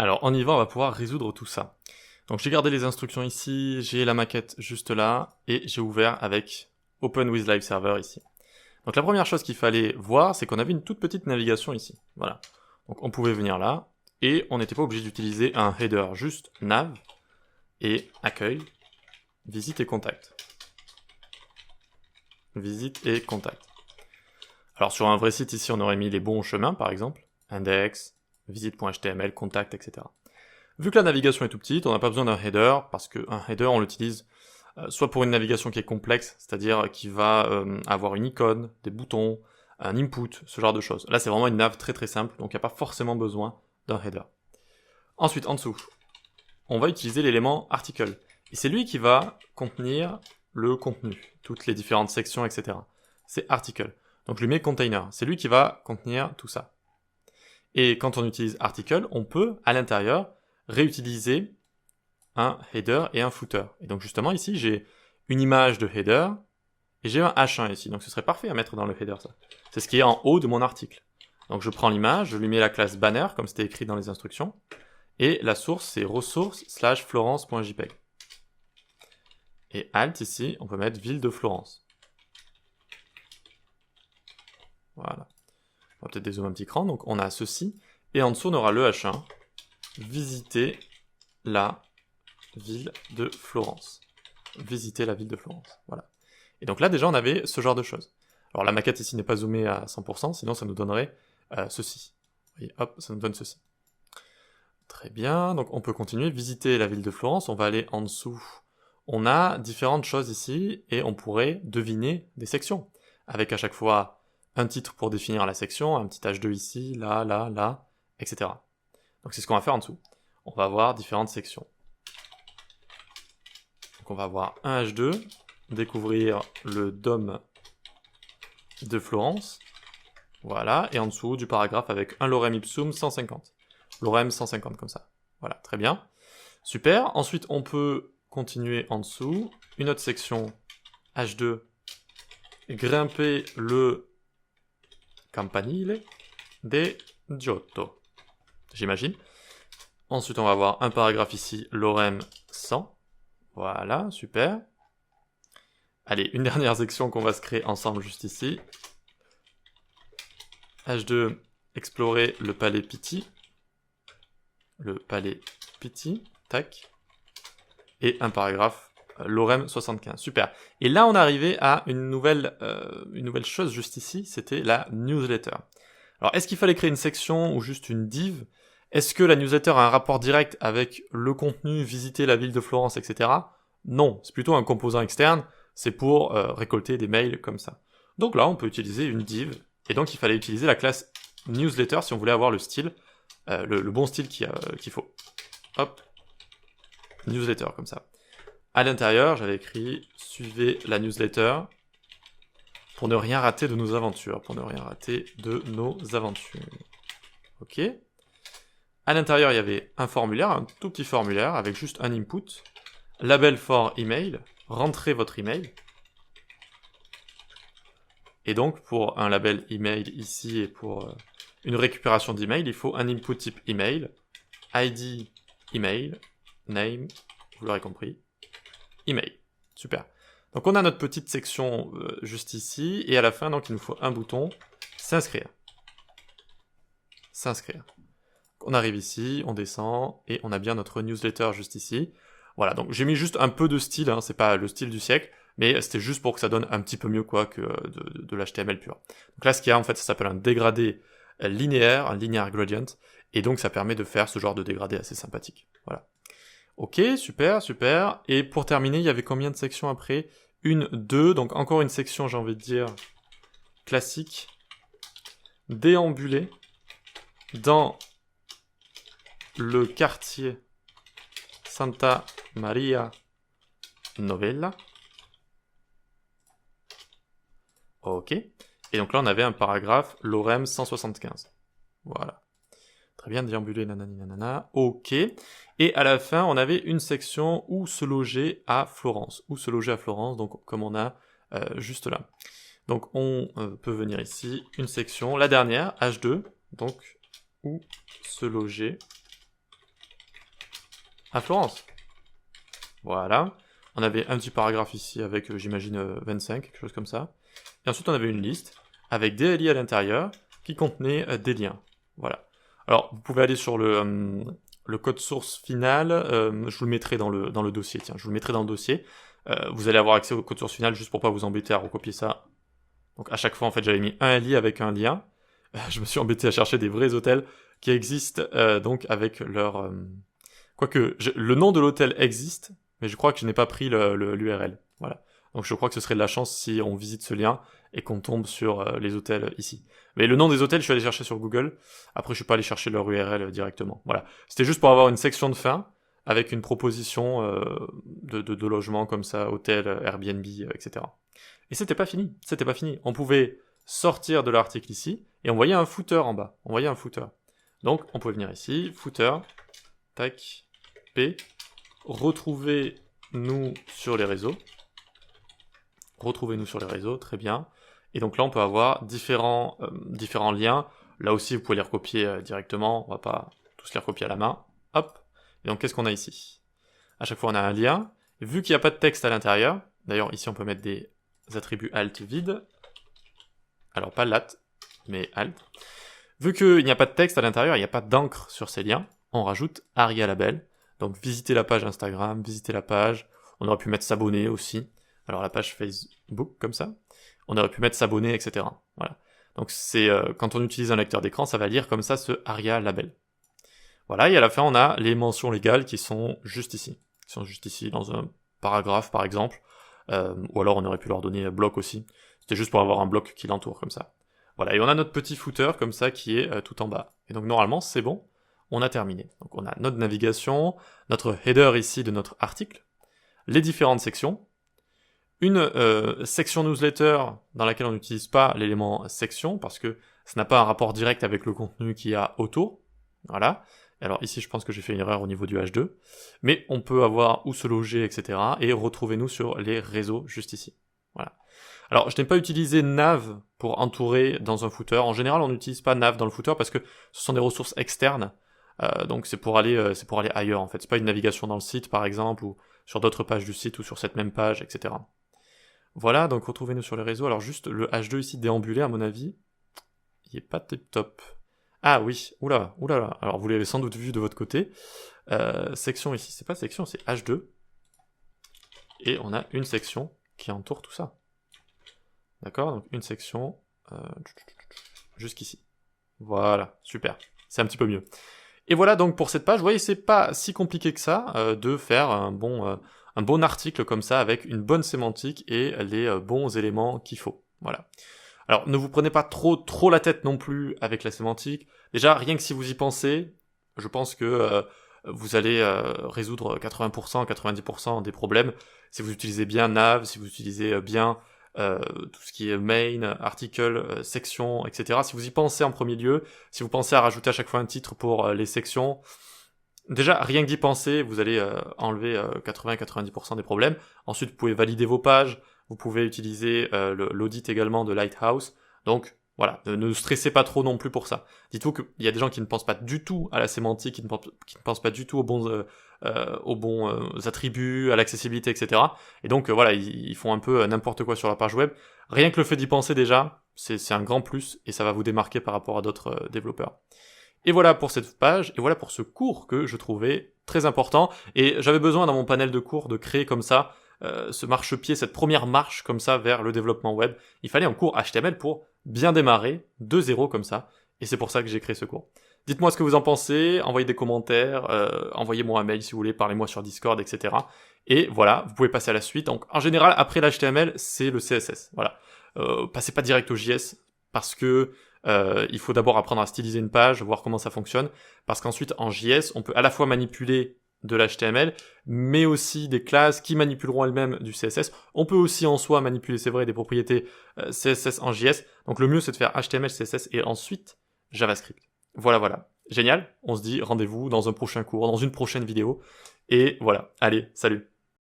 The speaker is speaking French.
Alors, on y va, on va pouvoir résoudre tout ça. Donc, j'ai gardé les instructions ici, j'ai la maquette juste là, et j'ai ouvert avec Open with Live Server ici. Donc, la première chose qu'il fallait voir, c'est qu'on avait une toute petite navigation ici. Voilà. Donc, on pouvait venir là, et on n'était pas obligé d'utiliser un header, juste nav, et accueil, visite et contact. Visite et contact. Alors, sur un vrai site ici, on aurait mis les bons chemins, par exemple, index, visite.html, contact, etc. Vu que la navigation est tout petite, on n'a pas besoin d'un header, parce qu'un header, on l'utilise soit pour une navigation qui est complexe, c'est-à-dire qui va avoir une icône, des boutons, un input, ce genre de choses. Là, c'est vraiment une nav très très simple, donc il n'y a pas forcément besoin d'un header. Ensuite, en dessous, on va utiliser l'élément article. Et c'est lui qui va contenir le contenu, toutes les différentes sections, etc. C'est article. Donc je lui mets container. C'est lui qui va contenir tout ça. Et quand on utilise article, on peut, à l'intérieur, réutiliser un header et un footer. Et donc justement ici, j'ai une image de header et j'ai un H1 ici. Donc ce serait parfait à mettre dans le header, ça. C'est ce qui est en haut de mon article. Donc je prends l'image, je lui mets la classe banner, comme c'était écrit dans les instructions, et la source, c'est ressources/florence.jpg. Et alt ici, on peut mettre ville de Florence. Voilà. On va peut-être dézoomer un petit cran. Donc on a ceci. Et en dessous, on aura le H1. Visiter la ville de Florence. Visiter la ville de Florence. Voilà. Et donc là, déjà, on avait ce genre de choses. Alors la maquette ici n'est pas zoomée à 100%, sinon ça nous donnerait ceci. Vous voyez, hop, ça nous donne ceci. Très bien, donc on peut continuer. Visiter la ville de Florence. On va aller en dessous. On a différentes choses ici, et on pourrait deviner des sections. Avec à chaque fois un titre pour définir la section, un petit H2 ici, là, là, là, etc. Donc c'est ce qu'on va faire en dessous. On va avoir différentes sections. Donc on va avoir un H2, découvrir le DOM de Florence, voilà, et en dessous du paragraphe avec un lorem ipsum 150. Lorem 150 comme ça. Voilà, très bien. Super, ensuite on peut continuer en dessous, une autre section H2, grimper le campanile de Giotto, j'imagine. Ensuite, on va avoir un paragraphe ici, lorem 100. Voilà, super. Allez, une dernière section qu'on va se créer ensemble juste ici. H2, explorer le palais Pitti. Le palais Pitti, tac. Et un paragraphe, lorem 75. Super. Et là, on est arrivé à une nouvelle chose juste ici, c'était la newsletter. Alors, est-ce qu'il fallait créer une section ou juste une div ? Est-ce que la newsletter a un rapport direct avec le contenu, visiter la ville de Florence, etc. Non, c'est plutôt un composant externe, c'est pour récolter des mails comme ça. Donc là, on peut utiliser une div, et donc il fallait utiliser la classe newsletter si on voulait avoir le style, le bon style qu'il faut. Hop, newsletter, comme ça. À l'intérieur, j'avais écrit « Suivez la newsletter » pour ne rien rater de nos aventures. Ok. À l'intérieur, il y avait un formulaire, un tout petit formulaire, avec juste un input. Label for email, rentrez votre email. Et donc, pour un label email ici et pour une récupération d'email, il faut un input type email, ID email, name, vous l'aurez compris, email. Super. Donc on a notre petite section juste ici, et à la fin, donc il nous faut un bouton, s'inscrire. S'inscrire. On arrive ici, on descend, et on a bien notre newsletter juste ici. Voilà, donc j'ai mis juste un peu de style, hein, c'est pas le style du siècle, mais c'était juste pour que ça donne un petit peu mieux quoi que de l'HTML pur. Donc là, ce qu'il y a, en fait, ça s'appelle un dégradé linéaire, un linear gradient, et donc ça permet de faire ce genre de dégradé assez sympathique. Voilà. Ok, super, super. Et pour terminer, il y avait combien de sections après ? 1, 2, donc encore une section, j'ai envie de dire, classique, déambuler dans le quartier Santa Maria Novella. Ok. Et donc là, on avait un paragraphe, lorem 175. Voilà. Très bien, déambuler, nanani, nanana. Ok. Et à la fin, on avait une section où se loger à Florence. Où se loger à Florence, donc comme on a juste là. Donc on peut venir ici, une section, la dernière, H2, donc où se loger à Florence. Voilà. On avait un petit paragraphe ici avec, j'imagine, 25, quelque chose comme ça. Et ensuite, on avait une liste avec des LI à l'intérieur qui contenaient des liens. Voilà. Alors, vous pouvez aller sur le code source final. Je vous le mettrai dans le dossier. Tiens, je vous le mettrai dans le dossier. Vous allez avoir accès au code source final juste pour pas vous embêter à recopier ça. Donc, à chaque fois, en fait, j'avais mis un LI avec un lien. Je me suis embêté à chercher des vrais hôtels qui existent, donc, avec leur... Quoique, le nom de l'hôtel existe, mais je crois que je n'ai pas pris l'URL. Voilà. Donc je crois que ce serait de la chance si on visite ce lien et qu'on tombe sur les hôtels ici. Mais le nom des hôtels, je suis allé chercher sur Google. Après, je suis pas allé chercher leur URL directement. Voilà. C'était juste pour avoir une section de fin avec une proposition de logement comme ça, hôtel, Airbnb, etc. Et c'était pas fini. C'était pas fini. On pouvait sortir de l'article ici et on voyait un footer en bas. On voyait un footer. Donc on pouvait venir ici, footer, tac, P, retrouvez-nous sur les réseaux. Retrouvez-nous sur les réseaux, très bien. Et donc là, on peut avoir différents liens. Là aussi, vous pouvez les recopier directement. On va pas tous les recopier à la main. Hop. Et donc, qu'est-ce qu'on a ici? À chaque fois, on a un lien. Vu qu'il n'y a pas de texte à l'intérieur, d'ailleurs, ici, on peut mettre des attributs alt vide. Alors, pas lat, mais alt. Vu qu'il n'y a pas de texte à l'intérieur, il n'y a pas d'encre sur ces liens, on rajoute ARIA Label. Donc, visitez la page Instagram, visitez la page. On aurait pu mettre s'abonner aussi. Alors, la page Facebook, comme ça. On aurait pu mettre s'abonner, etc. Voilà. Donc, c'est quand on utilise un lecteur d'écran, ça va lire comme ça ce ARIA Label. Voilà, et à la fin, on a les mentions légales qui sont juste ici. Qui sont juste ici, dans un paragraphe, par exemple. Ou alors, on aurait pu leur donner un bloc aussi. C'était juste pour avoir un bloc qui l'entoure, comme ça. Voilà, et on a notre petit footer, comme ça, qui est tout en bas. Et donc, normalement, c'est bon. On a terminé. Donc on a notre navigation, notre header ici de notre article, les différentes sections, une section newsletter dans laquelle on n'utilise pas l'élément section parce que ça n'a pas un rapport direct avec le contenu qu'il y a autour. Voilà. Alors ici je pense que j'ai fait une erreur au niveau du H2, mais on peut avoir où se loger, etc. et retrouvez-nous sur les réseaux juste ici. Voilà. Alors, je n'ai pas utilisé nav pour entourer dans un footer. En général, on n'utilise pas nav dans le footer parce que ce sont des ressources externes. Donc c'est pour aller ailleurs en fait. C'est pas une navigation dans le site par exemple ou sur d'autres pages du site ou sur cette même page, etc. Voilà, donc retrouvez-nous sur les réseaux. Alors juste le H2 ici déambulé à mon avis, il est pas tip top. Ah oui, oula. Alors vous l'avez sans doute vu de votre côté. Section ici, c'est pas section, c'est H2. Et on a une section qui entoure tout ça. D'accord, donc une section jusqu'ici. Voilà, super. C'est un petit peu mieux. Et voilà donc pour cette page, vous voyez, c'est pas si compliqué que ça de faire un bon article comme ça avec une bonne sémantique et les bons éléments qu'il faut. Voilà. Alors ne vous prenez pas trop la tête non plus avec la sémantique. Déjà, rien que si vous y pensez, je pense que vous allez résoudre 80%, 90% des problèmes si vous utilisez bien nav, si vous utilisez bien tout ce qui est main, article, section, etc. Si vous y pensez en premier lieu, si vous pensez à rajouter à chaque fois un titre pour les sections, déjà rien que d'y penser, vous allez enlever 80-90% des problèmes. Ensuite, vous pouvez valider vos pages, vous pouvez utiliser l'audit également de Lighthouse. Donc voilà, ne stressez pas trop non plus pour ça. Dites-vous qu'il y a des gens qui ne pensent pas du tout à la sémantique, qui ne pensent pas du tout aux bons attributs, à l'accessibilité, etc. Et donc voilà, ils font un peu n'importe quoi sur la page web. Rien que le fait d'y penser déjà, c'est un grand plus et ça va vous démarquer par rapport à d'autres développeurs. Et voilà pour cette page, et voilà pour ce cours que je trouvais très important. Et j'avais besoin dans mon panel de cours de créer comme ça ce marchepied, cette première marche comme ça vers le développement web. Il fallait un cours HTML pour bien démarrer de zéro comme ça. Et c'est pour ça que j'ai créé ce cours. Dites-moi ce que vous en pensez, envoyez des commentaires, envoyez-moi un mail si vous voulez, parlez-moi sur Discord, etc. Et voilà, vous pouvez passer à la suite. Donc en général, après l'HTML, c'est le CSS. Voilà. Passez pas direct au JS parce que il faut d'abord apprendre à styliser une page, voir comment ça fonctionne. Parce qu'ensuite, en JS, on peut à la fois manipuler de l'HTML, mais aussi des classes qui manipuleront elles-mêmes du CSS. On peut aussi en soi manipuler, c'est vrai, des propriétés CSS en JS. Donc le mieux, c'est de faire HTML, CSS et ensuite JavaScript. Voilà. Génial. On se dit rendez-vous dans un prochain cours, dans une prochaine vidéo. Et voilà. Allez, salut.